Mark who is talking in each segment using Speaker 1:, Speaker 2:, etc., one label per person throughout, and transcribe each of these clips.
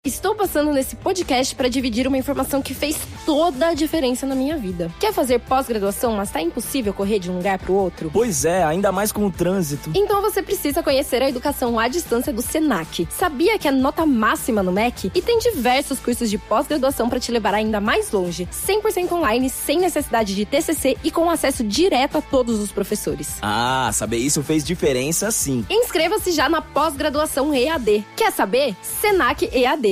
Speaker 1: Estou passando nesse podcast para dividir uma informação que fez toda a diferença na minha vida. Quer fazer pós-graduação, mas tá impossível correr de um lugar para o outro?
Speaker 2: Pois é, ainda mais com o trânsito.
Speaker 1: Então você precisa conhecer a educação à distância do Senac. Sabia que é nota máxima no MEC? E tem diversos cursos de pós-graduação para te levar ainda mais longe. 100% online, sem necessidade de TCC e com acesso direto a todos os professores.
Speaker 2: Ah, saber isso fez diferença sim.
Speaker 1: Inscreva-se já na pós-graduação EAD. Quer saber? Senac EAD.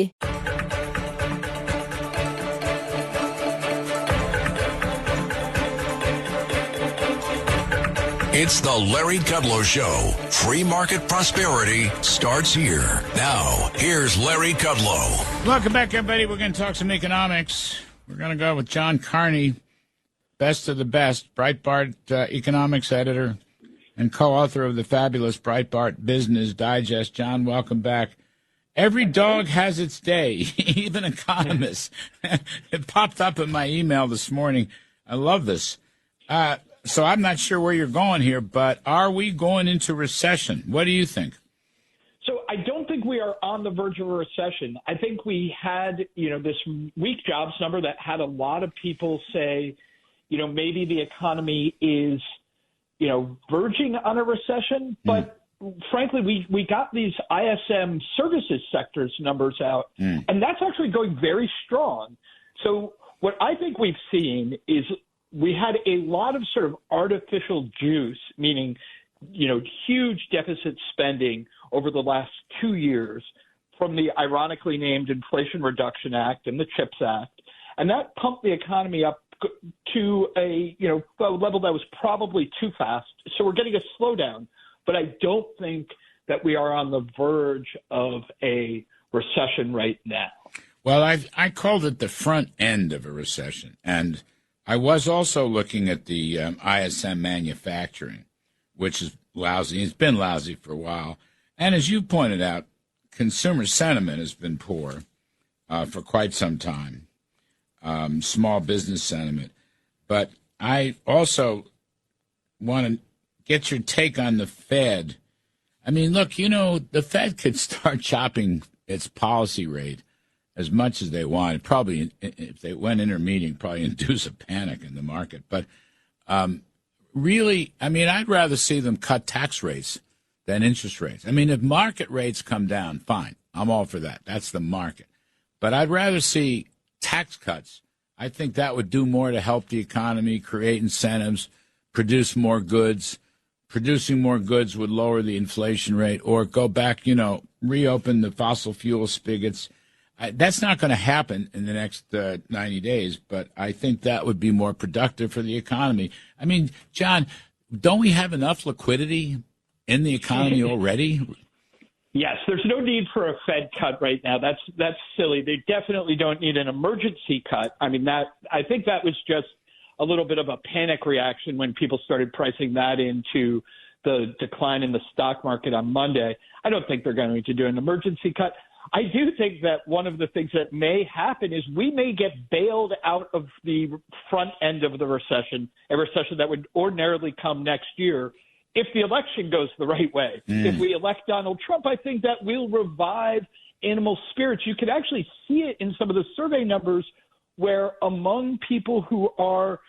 Speaker 3: It's the Larry Kudlow Show. Free market prosperity starts here. Now, here's Larry Kudlow.
Speaker 4: Welcome back, everybody. We're going to talk some economics. We're going to go with John Carney, best of the best, Breitbart economics editor and co-author of the fabulous Breitbart Business Digest. John, welcome back. Every dog has its day, even economists. It popped up in my email this morning. I love this. So I'm not sure where you're going here, but are we going into recession? What do you think?
Speaker 5: So I don't think we are on the verge of a recession. I think we had, this weak jobs number that had a lot of people say, maybe the economy is, verging on a recession, but frankly, we got these ISM services sectors numbers out, and that's actually going very strong. So what I think we've seen is we had a lot of sort of artificial juice, meaning, huge deficit spending over the last 2 years from the ironically named Inflation Reduction Act and the CHIPS Act. And that pumped the economy up to a level that was probably too fast. So we're getting a slowdown. But I don't think that we are on the verge of a recession right now.
Speaker 4: Well, I called it the front end of a recession. And I was also looking at the ISM manufacturing, which is lousy. It's been lousy for a while. And as you pointed out, consumer sentiment has been poor for quite some time, small business sentiment. But I also want to get your take on the Fed. I mean, look, the Fed could start chopping its policy rate as much as they want. Probably, if they went intermediate, probably induce a panic in the market. But really, I'd rather see them cut tax rates than interest rates. If market rates come down, fine. I'm all for that. That's the market. But I'd rather see tax cuts. I think that would do more to help the economy, create incentives, produce more goods. Producing more goods would lower the inflation rate, or go back, reopen the fossil fuel spigots. That's not going to happen in the next 90 days, but I think that would be more productive for the economy. John, don't we have enough liquidity in the economy already?
Speaker 5: Yes, there's no need for a Fed cut right now. That's silly. They definitely don't need an emergency cut. I think that was just a little bit of a panic reaction when people started pricing that into the decline in the stock market on Monday. I don't think they're going to do an emergency cut. I do think that one of the things that may happen is we may get bailed out of the front end of the recession, a recession that would ordinarily come next year if the election goes the right way. If we elect Donald Trump, I think that will revive animal spirits. You can actually see it in some of the survey numbers where among people who are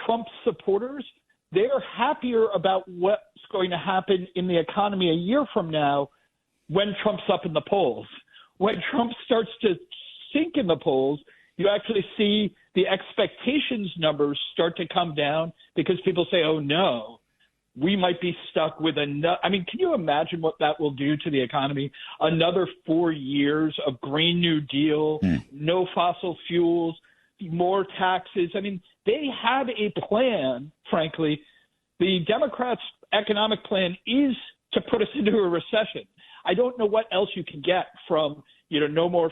Speaker 5: Trump supporters, they're happier about what's going to happen in the economy a year from now when Trump's up in the polls. When Trump starts to sink in the polls, you actually see the expectations numbers start to come down because people say, oh, no, we might be stuck with another. Can you imagine what that will do to the economy? Another 4 years of Green New Deal, no fossil fuels, more taxes. They have a plan, frankly. The Democrats' economic plan is to put us into a recession. I don't know what else you can get from, no more,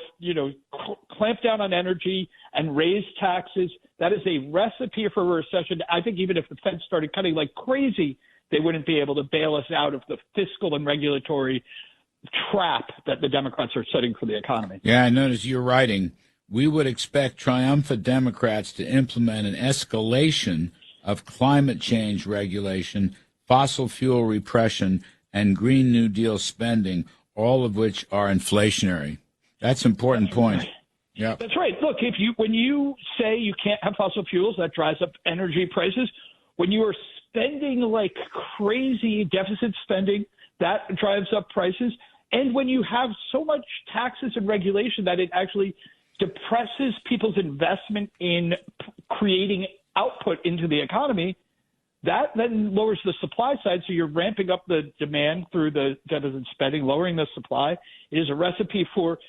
Speaker 5: clamp down on energy and raise taxes. That is a recipe for a recession. I think even if the Fed started cutting like crazy, they wouldn't be able to bail us out of the fiscal and regulatory trap that the Democrats are setting for the economy.
Speaker 4: Yeah, I noticed you're writing. We would expect triumphant Democrats to implement an escalation of climate change regulation, fossil fuel repression, and Green New Deal spending, all of which are inflationary. That's an important point. Yeah,
Speaker 5: that's right. Look, when you say you can't have fossil fuels, that drives up energy prices. When you are spending like crazy, deficit spending, that drives up prices. And when you have so much taxes and regulation that it actually depresses people's investment in creating output into the economy, that then lowers the supply side. So you're ramping up the demand through the deficit spending, lowering the supply. It is a recipe for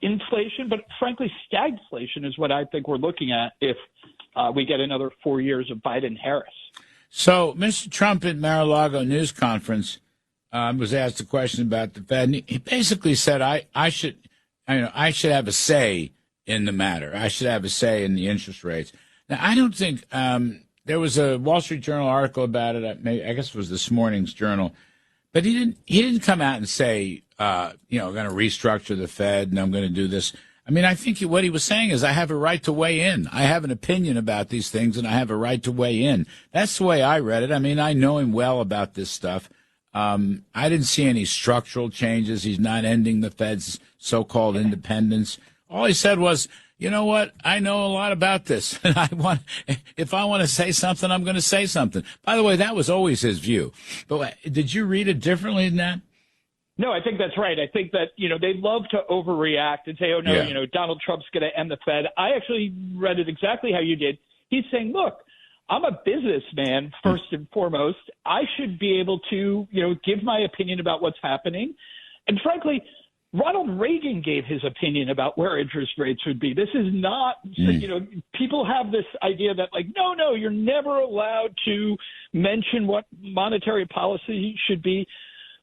Speaker 5: inflation, but frankly, stagflation is what I think we're looking at if we get another 4 years of Biden-Harris.
Speaker 4: So Mr. Trump at Mar-a-Lago news conference was asked a question about the Fed, and he basically said, I should have a say in the matter. I should have a say in the interest rates. Now, I don't think there was a Wall Street Journal article about it. I guess it was this morning's Journal, but he didn't come out and say, going to restructure the Fed and I'm going to do this. I mean, I think what he was saying is I have a right to weigh in. I have an opinion about these things and I have a right to weigh in. That's the way I read it. I mean, I know him well about this stuff. I didn't see any structural changes. He's not ending the Fed's so-called independence. All he said was, you know what? I know a lot about this. And if I want to say something, I'm going to say something. By the way, that was always his view. But did you read it differently than that?
Speaker 5: No, I think that's right. I think that, they love to overreact and say, oh, no, Donald Trump's going to end the Fed. I actually read it exactly how you did. He's saying, look, I'm a businessman, first and foremost. I should be able to, give my opinion about what's happening. And frankly, Ronald Reagan gave his opinion about where interest rates would be. This is not, people have this idea that no, you're never allowed to mention what monetary policy should be.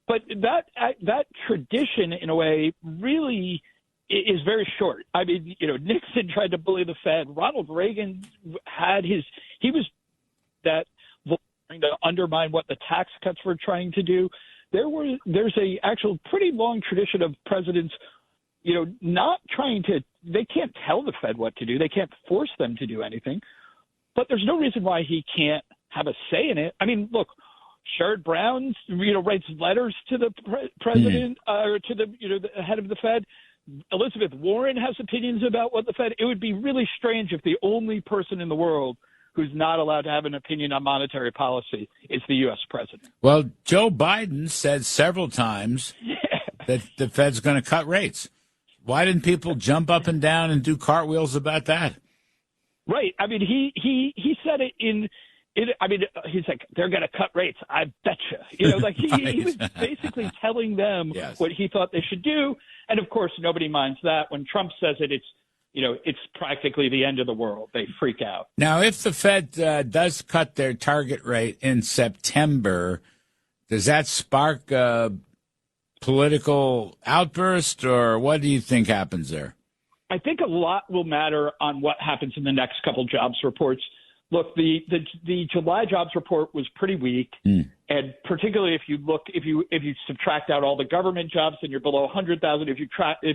Speaker 5: But that tradition, in a way, really is very short. I mean, Nixon tried to bully the Fed. Ronald Reagan he was that trying to undermine what the tax cuts were trying to do. There's a actual pretty long tradition of presidents, not trying to. They can't tell the Fed what to do. They can't force them to do anything. But there's no reason why he can't have a say in it. I mean, look. Sherrod Brown, writes letters to the president or to the head of the Fed. Elizabeth Warren has opinions about what the Fed. It would be really strange if the only person in the world who's not allowed to have an opinion on monetary policy is the U.S. president.
Speaker 4: Well, Joe Biden said several times that the Fed's going to cut rates. Why didn't people jump up and down and do cartwheels about that?
Speaker 5: Right. I mean, he said it in. He's like, they're going to cut rates. I betcha. He was basically telling them what he thought they should do. And of course, nobody minds that. When Trump says it, it's practically the end of the world. They freak out.
Speaker 4: Now, if the Fed does cut their target rate in September, does that spark a political outburst, or what do you think happens there?
Speaker 5: I think a lot will matter on what happens in the next couple jobs reports. Look, the July jobs report was pretty weak, and particularly if you subtract out all the government jobs, then you're below 100,000. If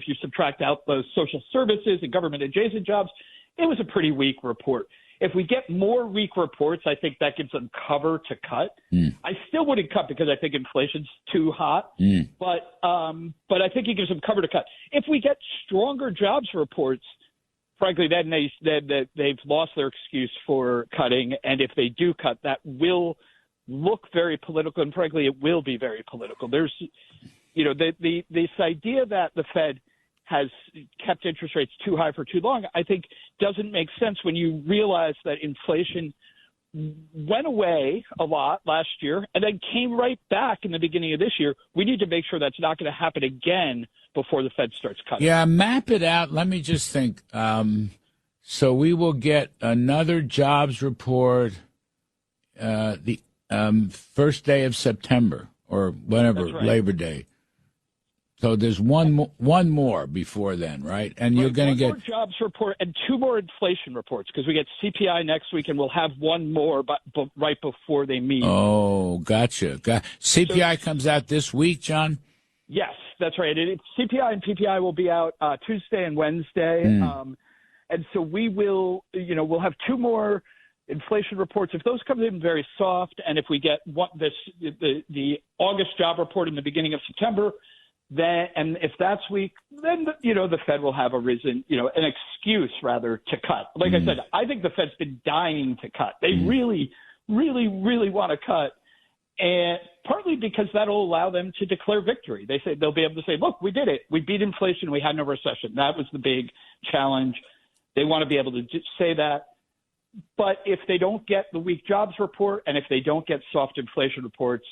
Speaker 5: you subtract out the social services and government adjacent jobs, it was a pretty weak report. If we get more weak reports, I think that gives them cover to cut. I still wouldn't cut because I think inflation's too hot, but I think it gives them cover to cut. If we get stronger jobs reports, frankly, then they've lost their excuse for cutting, and if they do cut, that will look very political, and frankly, it will be very political. There's, this idea that the Fed has kept interest rates too high for too long, I think doesn't make sense when you realize that inflation went away a lot last year and then came right back in the beginning of this year. We need to make sure that's not going to happen again before the Fed starts cutting.
Speaker 4: Yeah, map it out. Let me just think. So we will get another jobs report the first day of September or whenever, right. Labor Day. So there's one more before then, right? And you're going to get
Speaker 5: one more jobs report and two more inflation reports because we get CPI next week, and we'll have one more right before they meet.
Speaker 4: Oh, gotcha. CPI comes out this week, John?
Speaker 5: Yes, that's right. CPI and PPI will be out Tuesday and Wednesday, and so we will, we'll have two more inflation reports. If those come in very soft, and if we get the August job report in the beginning of September, and if that's weak, then the Fed will have an excuse rather to cut. Like I said, I think the Fed's been dying to cut. They really, really, really want to cut, and partly because that'll allow them to declare victory. They'll be able to say, "Look, we did it. We beat inflation. We had no recession. That was the big challenge." They want to be able to just say that. But if they don't get the weak jobs report and if they don't get soft inflation reports,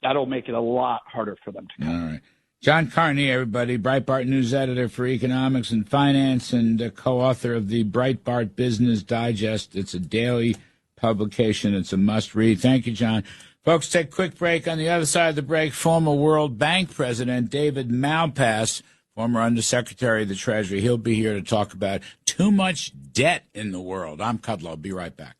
Speaker 5: that'll make it a lot harder for them to cut.
Speaker 4: All right. John Carney, everybody, Breitbart news editor for economics and finance and co-author of the Breitbart Business Digest. It's a daily publication. It's a must-read. Thank you, John. Folks, take a quick break. On the other side of the break, former World Bank President David Malpass, former Undersecretary of the Treasury. He'll be here to talk about too much debt in the world. I'm Kudlow. Be right back.